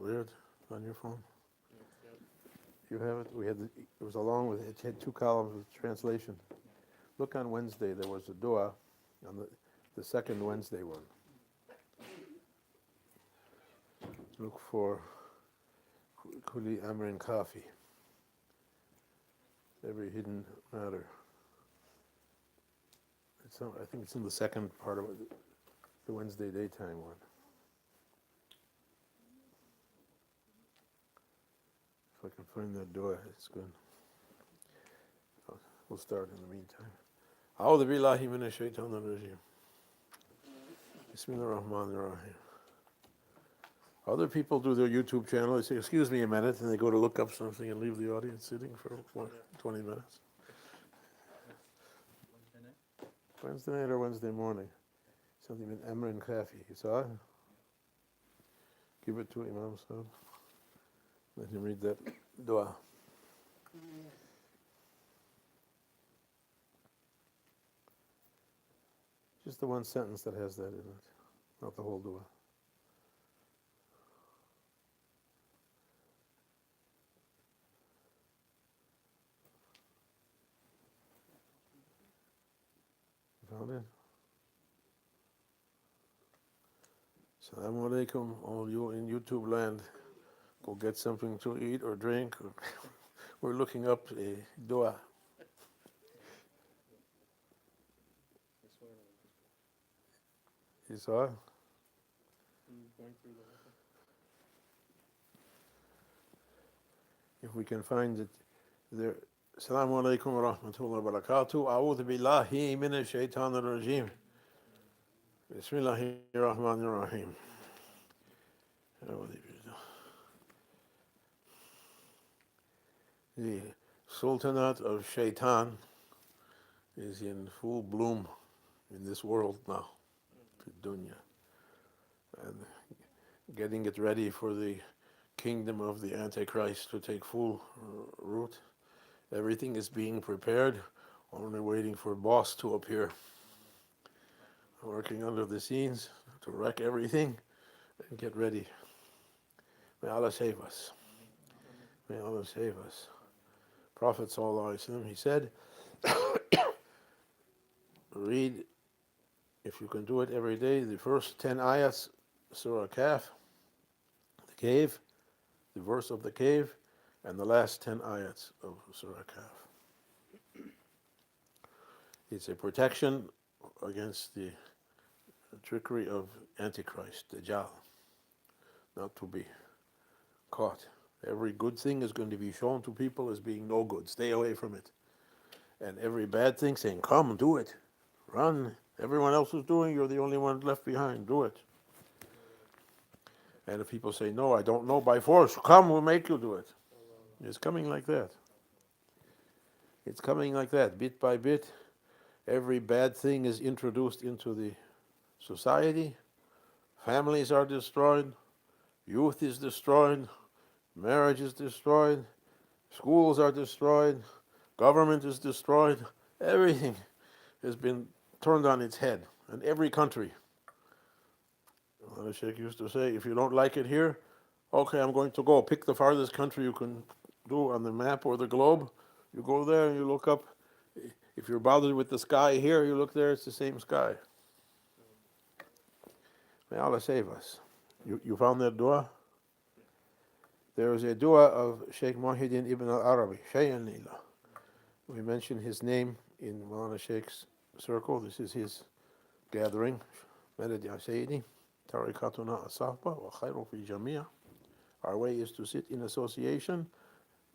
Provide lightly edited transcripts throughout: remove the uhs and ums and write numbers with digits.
weird on your phone? You have it? It was along with, it had two columns with translation. Look on Wednesday, there was a dua on the second Wednesday one. Look for Kuli Amrin Kafi. Every hidden matter. I think it's in the second part of it, the Wednesday daytime one. If I can find that dua, it's good. We'll start in the meantime. أعوذ بالله من الشيطان الرجيم. بسم الله الرحمن الرحيم. Other people do their YouTube channel. They say, "Excuse me a minute," and they go to look up something and leave the audience sitting for 20 minutes. Wednesday night or Wednesday morning. Something in Amrin Kafi. You saw it? Give it to Imam Sahib. Let him read that dua. Just the one sentence that has that in it, not the whole dua. You found it? Assalamu alaikum, all you in YouTube land. Go get something to eat or drink. We're looking up a dua. You saw it? If we can find it there. Assalamu alaikum wa rahmatullahi wa barakatuh. A'udhu billahi minash shaitanir rajim. Bismillahir rahmanir rahim. The Sultanate of Shaitan is in full bloom in this world now, dunya, and getting it ready for the kingdom of the Antichrist to take full root. Everything is being prepared, only waiting for boss to appear, working under the scenes to wreck everything and get ready. May Allah save us. May Allah save us. Prophet ﷺ, he said, read, if you can do it every day, the first 10 ayats, Surah Kahf, the cave, the verse of the cave, and the last 10 ayats of Surah Kahf. It's a protection against the trickery of Antichrist, Dajjal, not to be caught. Every good thing is going to be shown to people as being no good. Stay away from it. And every bad thing saying, come, do it. Run. Everyone else is doing, you're the only one left behind. Do it. And if people say, no, I don't know, by force, come, we'll make you do it. It's coming like that. It's coming like that, bit by bit. Every bad thing is introduced into the society. Families are destroyed. Youth is destroyed. Marriage is destroyed. Schools are destroyed. Government is destroyed. Everything has been turned on its head in every country. The Shaykh used to say, if you don't like it here, okay, I'm going to go. Pick the farthest country you can do on the map or the globe. You go there and you look up. If you're bothered with the sky here, you look there, it's the same sky. May Allah save us. You found that dua? There is a dua of Shaykh Muhyiddin ibn al-Arabi, Shay'an Lillah. We mention his name in Maulana Shaykh's circle. This is his gathering. Madad ya Sayyidi, Tarikatuna as-sahba wa khairu fi jamia. Our way is to sit in association.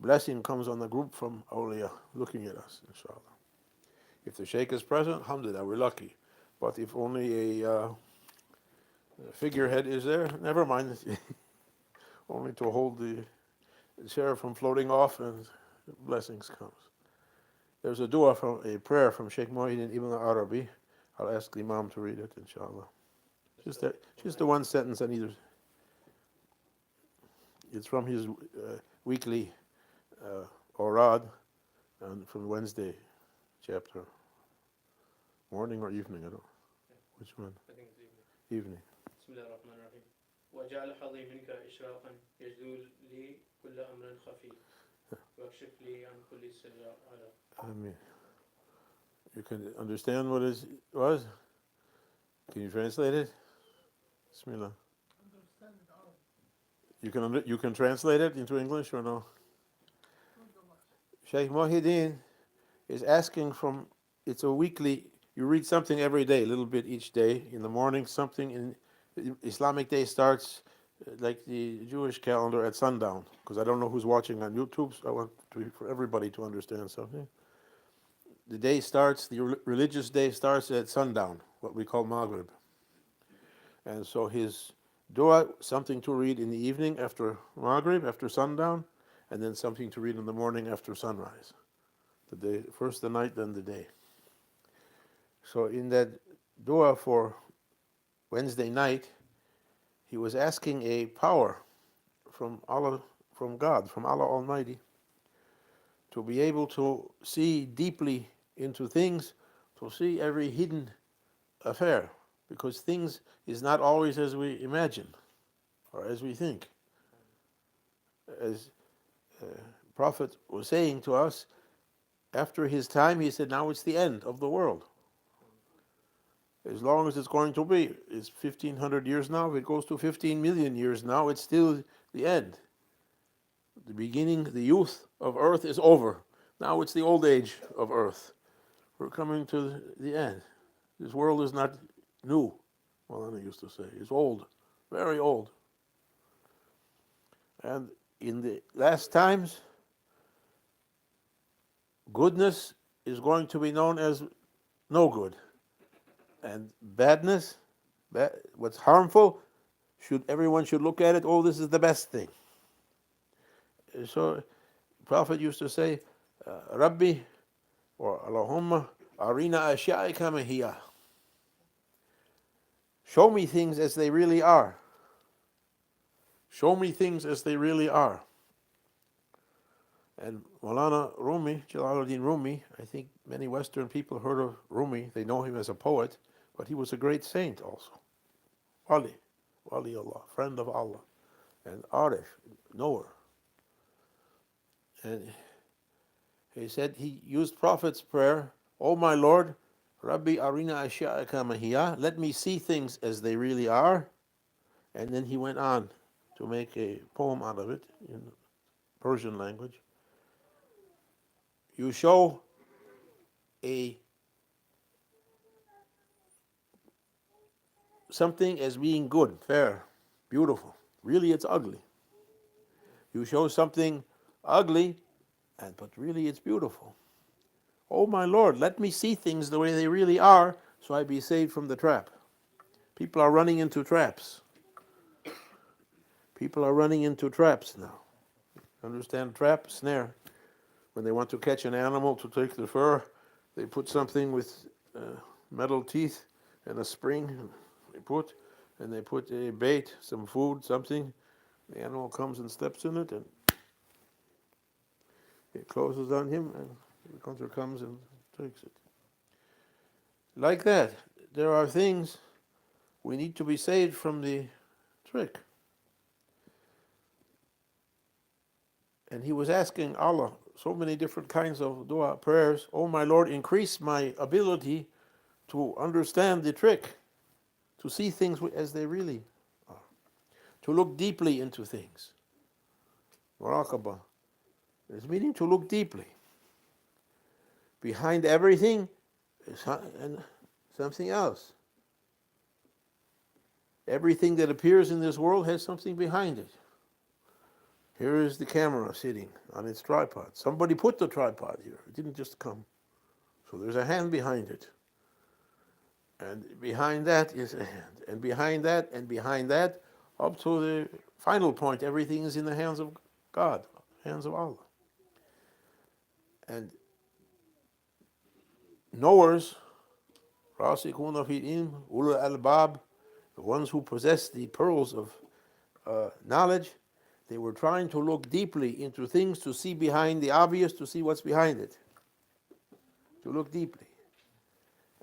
Blessing comes on the group from awliya looking at us, inshallah. If the Shaykh is present, alhamdulillah, we're lucky. But if only a figurehead is there, never mind. Only to hold the chair from floating off and blessings comes. There's a dua a prayer from Shaykh Muhyiddin ibn Arabi. I'll ask the Imam to read it, inshallah. Just the one sentence on either. It's from his weekly Orad and from Wednesday chapter. Morning or evening, I don't know. Which one? I think it's evening. Evening. بسم الله الرحمن الرحيم وجعل حظي منك إشراقا كل أمر خفي واكشف لي عن كل سر على. I mean, you can understand what it was? Can you translate it? Bismillah. You can translate it into English or no? Shaykh Muhyiddin is asking from, it's a weekly, you read something every day, a little bit each day. In the morning, something in Islamic day starts like the Jewish calendar at sundown, because I don't know who's watching on YouTube, so I want for everybody to understand something. The day starts, the religious day starts at sundown, what we call Maghrib. And so his dua, something to read in the evening after Maghrib, after sundown, and then something to read in the morning after sunrise. The day, first the night, then the day. So in that dua for Wednesday night, he was asking a power from Allah, from God, from Allah Almighty, to be able to see deeply into things, to see every hidden affair, because things is not always as we imagine or as we think. As Prophet was saying to us, after his time, he said, now it's the end of the world. As long as it's going to be, it's 1,500 years now. If it goes to 15 million years now, it's still the end. The beginning, the youth of earth is over. Now it's the old age of earth. We're coming to the end. This world is not new, Malana used to say. It's old, very old. And in the last times, goodness is going to be known as no good. And badness, what's harmful, everyone should look at it, oh, this is the best thing. So Prophet used to say, Rabbi, or Allahumma, arina ashya'ika mahiya. Show me things as they really are. Show me things as they really are. And Maulana Rumi, Jalaluddin Rumi, I think many Western people heard of Rumi. They know him as a poet, but he was a great saint also. Wali Allah, friend of Allah, and Arif, knower. And he said he used Prophet's prayer, oh my Lord, Rabbi arina ashya'aka mahiya, let me see things as they really are. And then he went on to make a poem out of it in Persian language. You show something as being good, fair, beautiful. Really, it's ugly. You show something ugly, but really it's beautiful. Oh my Lord, let me see things the way they really are, so I be saved from the trap. People are running into traps. People are running into traps now. Understand trap, snare? When they want to catch an animal to take the fur, they put something with metal teeth and a spring. They put a bait, some food, something. The animal comes and steps in it, and it closes on him, and the hunter comes and takes it. Like that, there are things we need to be saved from the trick. And he was asking Allah so many different kinds of dua, prayers. Oh my Lord, increase my ability to understand the trick, to see things as they really are, to look deeply into things. Muraqabah is meaning to look deeply. Behind everything is something else. Everything that appears in this world has something behind it. Here is the camera sitting on its tripod. Somebody put the tripod here. It didn't just come. So there's a hand behind it. And behind that is a hand. And behind that, up to the final point, everything is in the hands of God, hands of Allah. And knowers, Rasikhuna fi ilm, ulul albab, the ones who possess the pearls of knowledge, they were trying to look deeply into things, to see behind the obvious, to see what's behind it. To look deeply.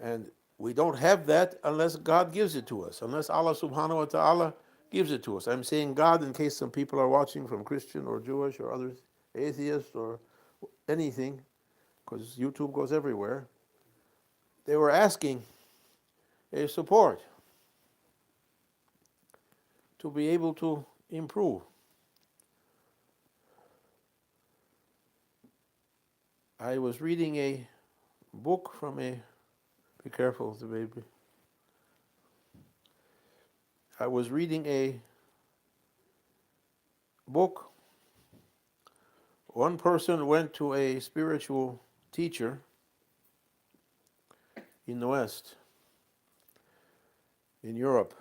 And we don't have that unless God gives it to us, unless Allah subhanahu wa ta'ala gives it to us. I'm saying God in case some people are watching from Christian or Jewish or others, atheist or anything, because YouTube goes everywhere. They were asking a support to be able to improve. I was reading a book from a, be careful the baby. I was reading a book. One person went to a spiritual teacher in the West, in Europe,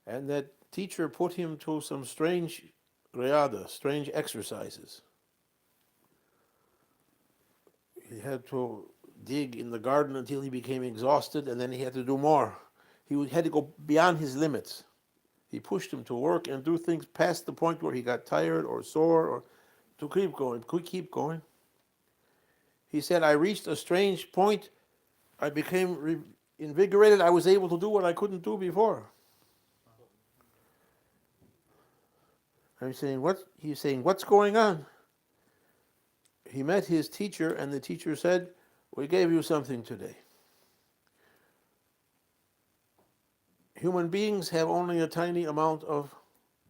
and that teacher put him to some strange riyada, strange exercises. He had to dig in the garden until he became exhausted, and then he had to do more. He had to go beyond his limits. He pushed him to work and do things past the point where he got tired or sore, or to keep going, keep going. He said, I reached a strange point. I became invigorated. I was able to do what I couldn't do before. I'm saying, what? He's saying, what's going on? He met his teacher, and the teacher said, we gave you something today. Human beings have only a tiny amount of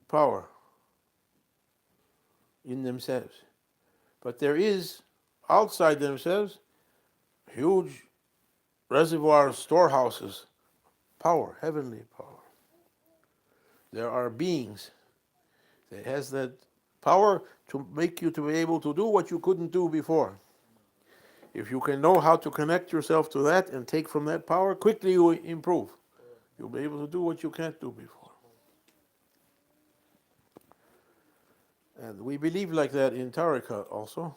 power in themselves. But there is, outside themselves, huge reservoirs, storehouses, power, heavenly power. There are beings that has that power to make you to be able to do what you couldn't do before. If you can know how to connect yourself to that and take from that power, quickly you will improve. You'll be able to do what you can't do before. And we believe like that in Tariqah also.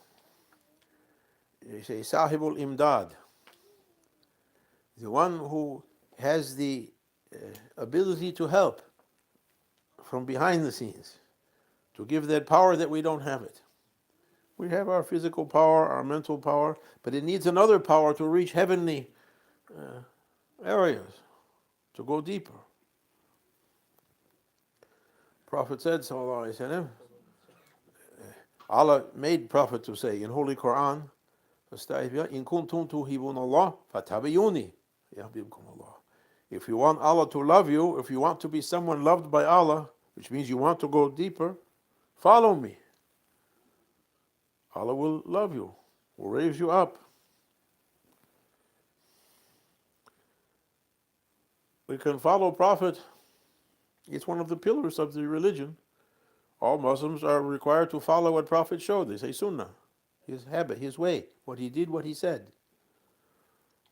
They say Sahibul Imdad, the one who has the ability to help from behind the scenes, to give that power that we don't have it. We have our physical power, our mental power, but it needs another power to reach heavenly areas, to go deeper. Prophet said, sallallahu alaihi wasallam, Allah made Prophet to say in Holy Quran, in kuntum tuhibun Allah fatabiyuni yahbibkum Allah. If you want Allah to love you, if you want to be someone loved by Allah, which means you want to go deeper, follow me. Allah will love you, will raise you up. We can follow Prophet. It's one of the pillars of the religion. All Muslims are required to follow what Prophet showed. They say Sunnah, his habit, his way, what he did, what he said.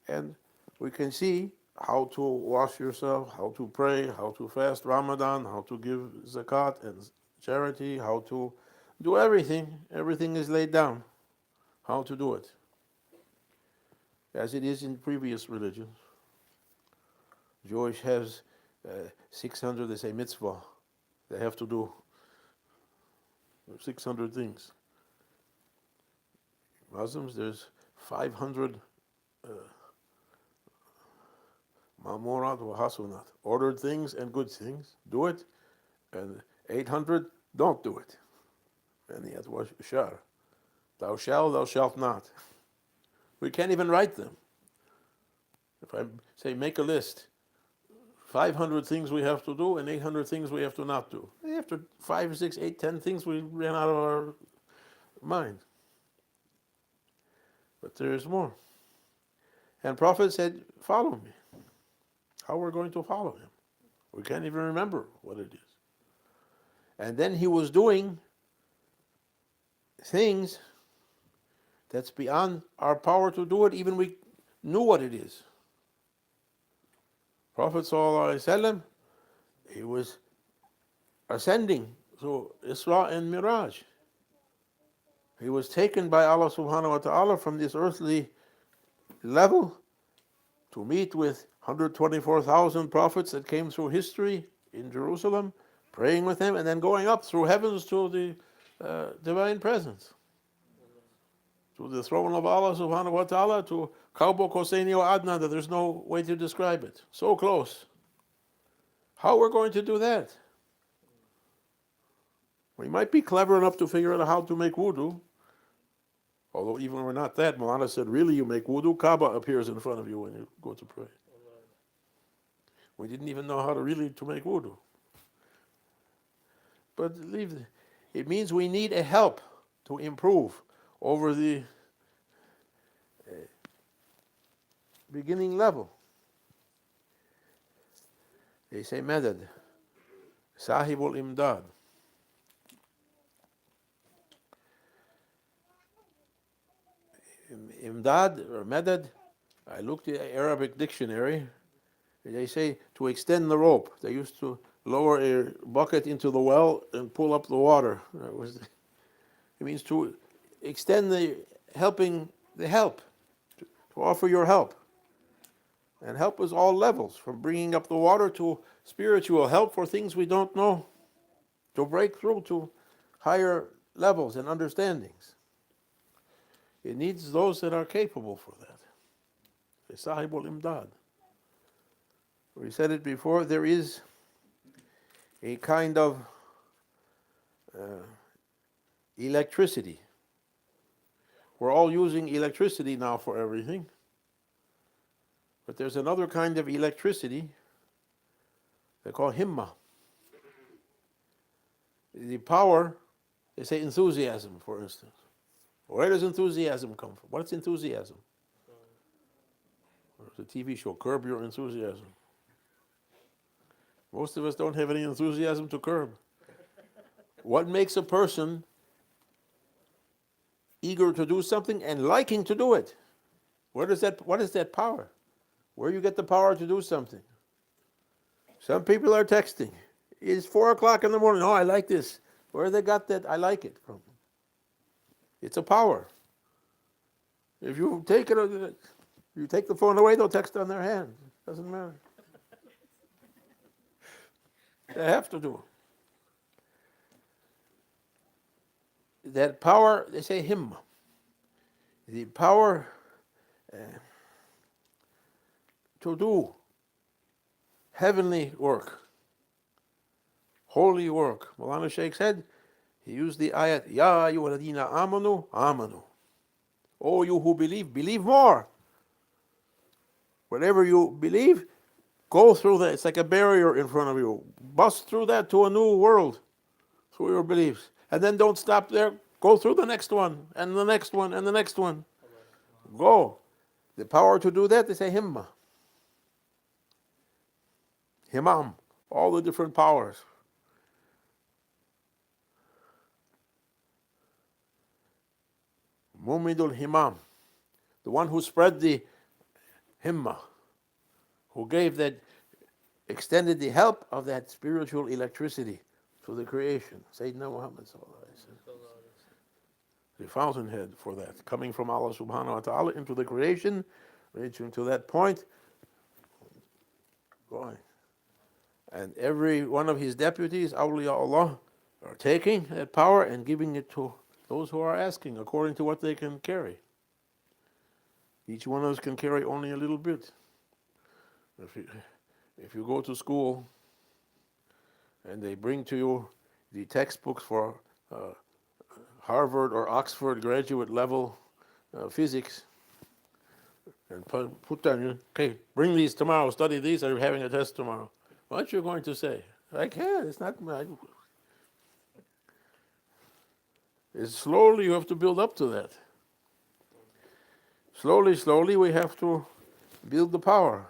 And we can see how to wash yourself, how to pray, how to fast Ramadan, how to give zakat and charity, how to do everything. Everything is laid down. How to do it. As it is in previous religions. Jewish has 600, they say mitzvah. They have to do 600 things. Muslims, there's 500 ma'murat wa hasunat, ordered things and good things, do it, and 800 don't do it. And he has shar, thou shalt not. We can't even write them. If I say make a list, 500 things we have to do and 800 things we have to not do. After 5, 6, 8, 10 things we ran out of our mind. But there is more. And Prophet said, follow me. How we're going to follow him? We can't even remember what it is. And then he was doing things that's beyond our power to do it, even we knew what it is. Prophet ﷺ, he was ascending through Isra and Miraj. He was taken by Allah subhanahu wa ta'ala from this earthly level to meet with 124,000 prophets that came through history in Jerusalem, praying with him, and then going up through heavens to the divine presence, to the throne of Allah subhanahu wa ta'ala, to Qawbu Qawsaini wa Adna, that there's no way to describe it. So close. How we're going to do that? We might be clever enough to figure out how to make wudu. Although even we're not that, Mulana said, really you make wudu, Kaaba appears in front of you when you go to pray. We didn't even know how to make wudu. But it means we need a help to improve over the beginning level. They say madad, sahibul imdad. Imdad or madad, I looked at the Arabic dictionary. They say to extend the rope. They used to lower a bucket into the well and pull up the water. It means to extend the help, to offer your help. And help is all levels, from bringing up the water to spiritual help for things we don't know, to break through to higher levels and understandings. It needs those that are capable for that. Sahibul imdad. We said it before, there is a kind of electricity. We're all using electricity now for everything. But there's another kind of electricity they call himma. The power, they say enthusiasm, for instance. Where does enthusiasm come from? What's enthusiasm? It's a TV show, Curb Your Enthusiasm. Most of us don't have any enthusiasm to curb. What makes a person eager to do something and liking to do it? What is that power? Where you get the power to do something? Some people are texting. It's 4 o'clock in the morning. Oh, I like this. Where they got that I like it from? It's a power. If you take the phone away, they'll text on their hand. Doesn't matter. They have to do it. That power, they say himma. The power to do heavenly work, holy work. Maulana Shaykh said, he used the ayat, Ya ayyuhalladhina amanu, amanu. Oh, you who believe, believe more. Whatever you believe, go through that. It's like a barrier in front of you. Bust through that to a new world through your beliefs. And then don't stop there. Go through the next one, and the next one, and the next one. Go. The power to do that, they say himma. Himam. All the different powers. Mumidul himam. The one who spread the himma. Who gave that, extended the help of that spiritual electricity to the creation. Sayyidina Muhammad sallallahu alaihi wasallam. The fountainhead for that, coming from Allah subhanahu wa ta'ala into the creation, reaching to that point, going. And every one of his deputies, awliya Allah, are taking that power and giving it to those who are asking, according to what they can carry. Each one of us can carry only a little bit. If you go to school and they bring to you the textbooks for Harvard or Oxford graduate level physics, and put down, okay, bring these tomorrow, study these, I'm having a test tomorrow. What you're going to say? I can't, it's not my... It's slowly you have to build up to that. Slowly we have to build the power.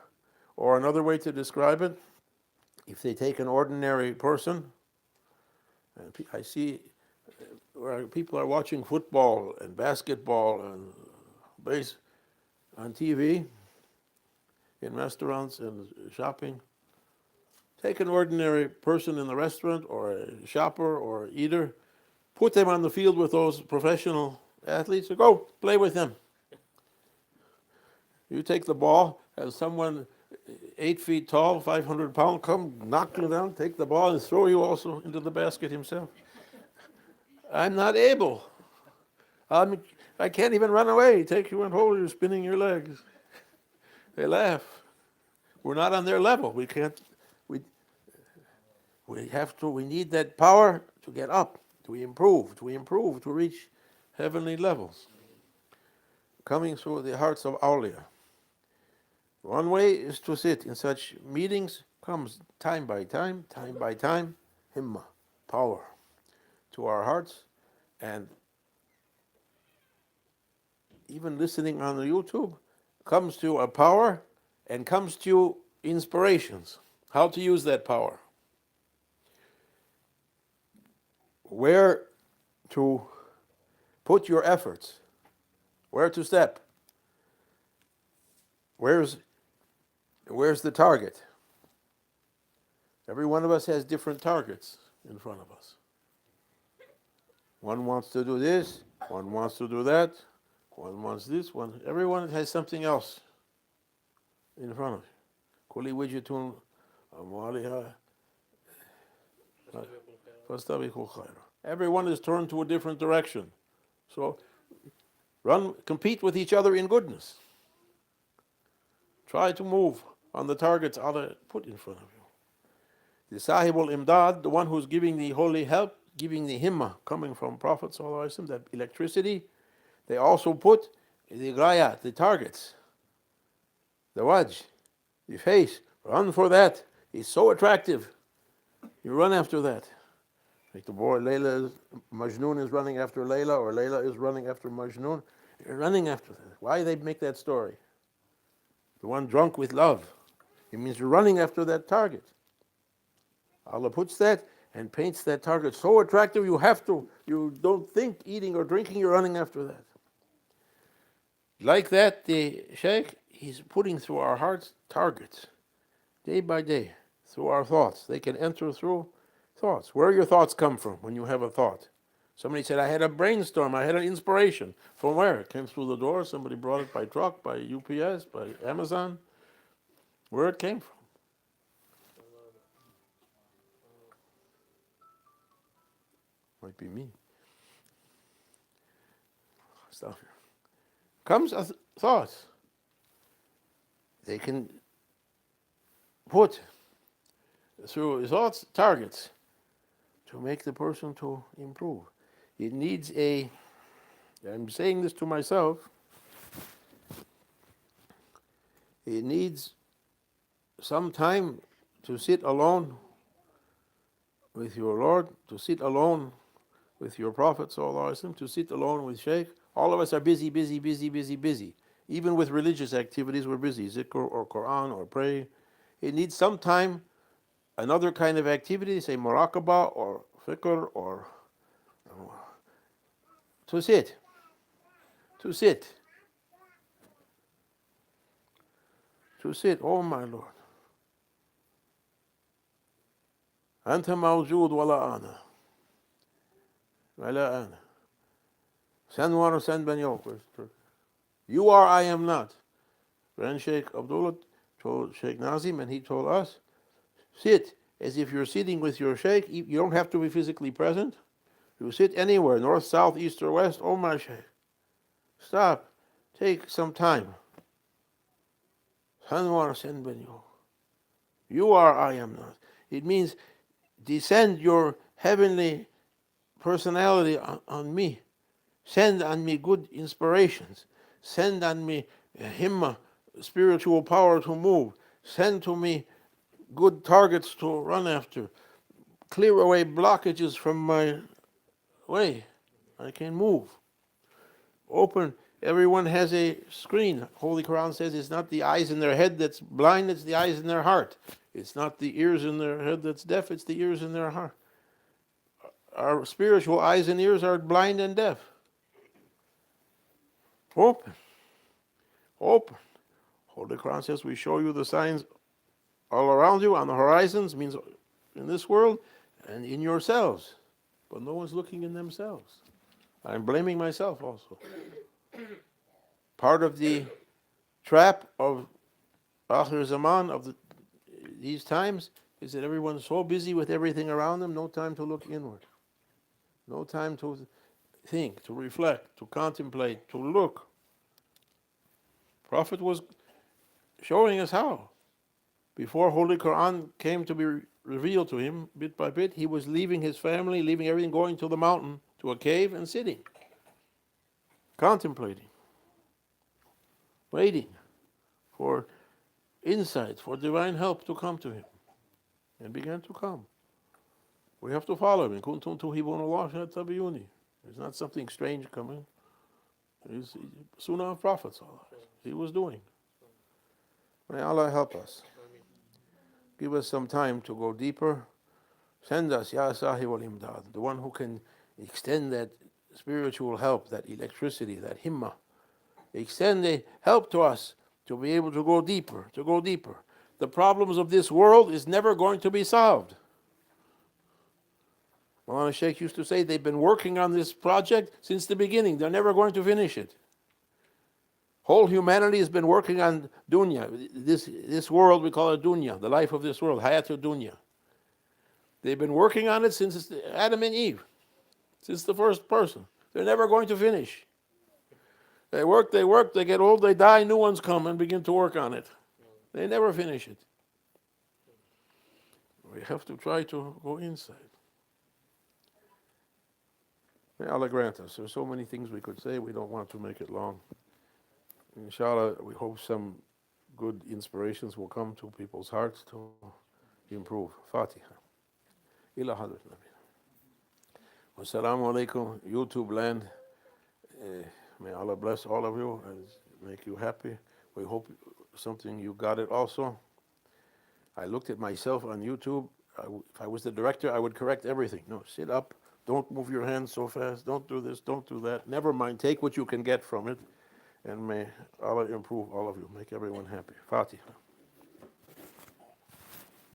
Or another way to describe it, if they take an ordinary person, and I see where people are watching football and basketball and base on TV, in restaurants and shopping. Take an ordinary person in the restaurant or a shopper or a eater, put them on the field with those professional athletes, and go play with them. You take the ball, have someone 8 feet tall, 500 pounds, come knock you down, take the ball and throw you also into the basket himself. I'm not able. I can't even run away. Take you and hold you, spinning your legs. They laugh. We're not on their level. We can't. We need that power to get up, to improve, to reach heavenly levels. Coming through the hearts of awliya. One way is to sit in such meetings, comes time by time, himma, power to our hearts, and even listening on the YouTube comes to a power and comes to inspirations. How to use that power. Where to put your efforts. Where to step. Where's the target? Every one of us has different targets in front of us. One wants to do this, one wants to do that, one wants this, everyone has something else in front of you. Kuli wijatun amwaliha fastabiqul khayra. Everyone is turned to a different direction. So compete with each other in goodness. Try to move on the targets Allah put in front of you. The Sahibul Imdad, the one who's giving the holy help, giving the himmah coming from Prophet ﷺ, that electricity, they also put the ghayat, the targets, the wajh, the face. Run for that. It's so attractive. You run after that. Like the boy Majnun is running after Layla, or Layla is running after Majnun. You're running after that. Why they make that story? The one drunk with love. It means you're running after that target. Allah puts that and paints that target so attractive you don't think eating or drinking, you're running after that. Like that, the Shaykh, he's putting through our hearts targets, day by day, through our thoughts. They can enter through thoughts. Where your thoughts come from when you have a thought? Somebody said, I had a brainstorm, I had an inspiration. From where? It came through the door, somebody brought it by truck, by UPS, by Amazon. Where it came from? Might be me. Stuff. Comes a thought. They can put through thoughts targets to make the person to improve. It needs I'm saying this to myself, it needs some time to sit alone with your Lord, to sit alone with your Prophet ﷺ, to sit alone with Shaykh. All of us are busy. Even with religious activities, we're busy. Zikr or Quran or pray. It needs some time, another kind of activity, say muraqabah or fikr or to sit. Oh my Lord. Anta mawjood wala ana. Wala ana. Sen var sen ben yok. You are, I am not. Grand Shaykh Abdullah told Shaykh Nazim, and he told us, sit as if you're sitting with your Shaykh. You don't have to be physically present. You sit anywhere, north, south, east, or west. Oh my Shaykh. Stop. Take some time. Sen var sen ben yok. You are, I am not. It means descend your heavenly personality on me. Send on me good inspirations. Send on me himmah, spiritual power to move. Send to me good targets to run after. Clear away blockages from my way. I can move. Open. Everyone has a screen. Holy Quran says it's not the eyes in their head that's blind, it's the eyes in their heart. It's not the ears in their head that's deaf, it's the ears in their heart. Our spiritual eyes and ears are blind and deaf. Open. Holy Quran says we show you the signs all around you on the horizons, means in this world and in yourselves. But no one's looking in themselves. I'm blaming myself also. Part of the trap of Akhir Zaman, of these times, is that everyone's so busy with everything around them, no time to look inward. No time to think, to reflect, to contemplate, to look. Prophet was showing us how. Before Holy Quran came to be revealed to him bit by bit. He was leaving his family, leaving everything, going to the mountain, to a cave, and sitting, contemplating, waiting for insight, for divine help to come to him. And began to come. We have to follow him. Kuntum tuhibun Allah fattabi'uni. There's not something strange coming. It's Sunnah of Prophets. He was doing. May Allah help us. Give us some time to go deeper. Send us, Ya Sahib al-Imdad, the one who can extend that spiritual help, that electricity, that himmah. Extend the help to us to be able to go deeper, to go deeper. The problems of this world is never going to be solved. Maulana Shaykh used to say they've been working on this project since the beginning. They're never going to finish it. Whole humanity has been working on dunya. This world, we call it dunya, the life of this world, hayatul dunya. They've been working on it since Adam and Eve, since the first person. They're never going to finish. They work, they get old, they die, new ones come and begin to work on it. They never finish it. We have to try to go inside. May Allah grant us. There's so many things we could say, we don't want to make it long. Inshallah, we hope some good inspirations will come to people's hearts to improve. Fatiha. Ila Hadrat Nabi. Wassalamu alaikum, YouTube land. May Allah bless all of you and make you happy. We hope something you got it also. I looked at myself on YouTube. If I was the director, I would correct everything. No, sit up. Don't move your hands so fast. Don't do this. Don't do that. Never mind. Take what you can get from it. And may Allah improve all of you. Make everyone happy. Fatiha.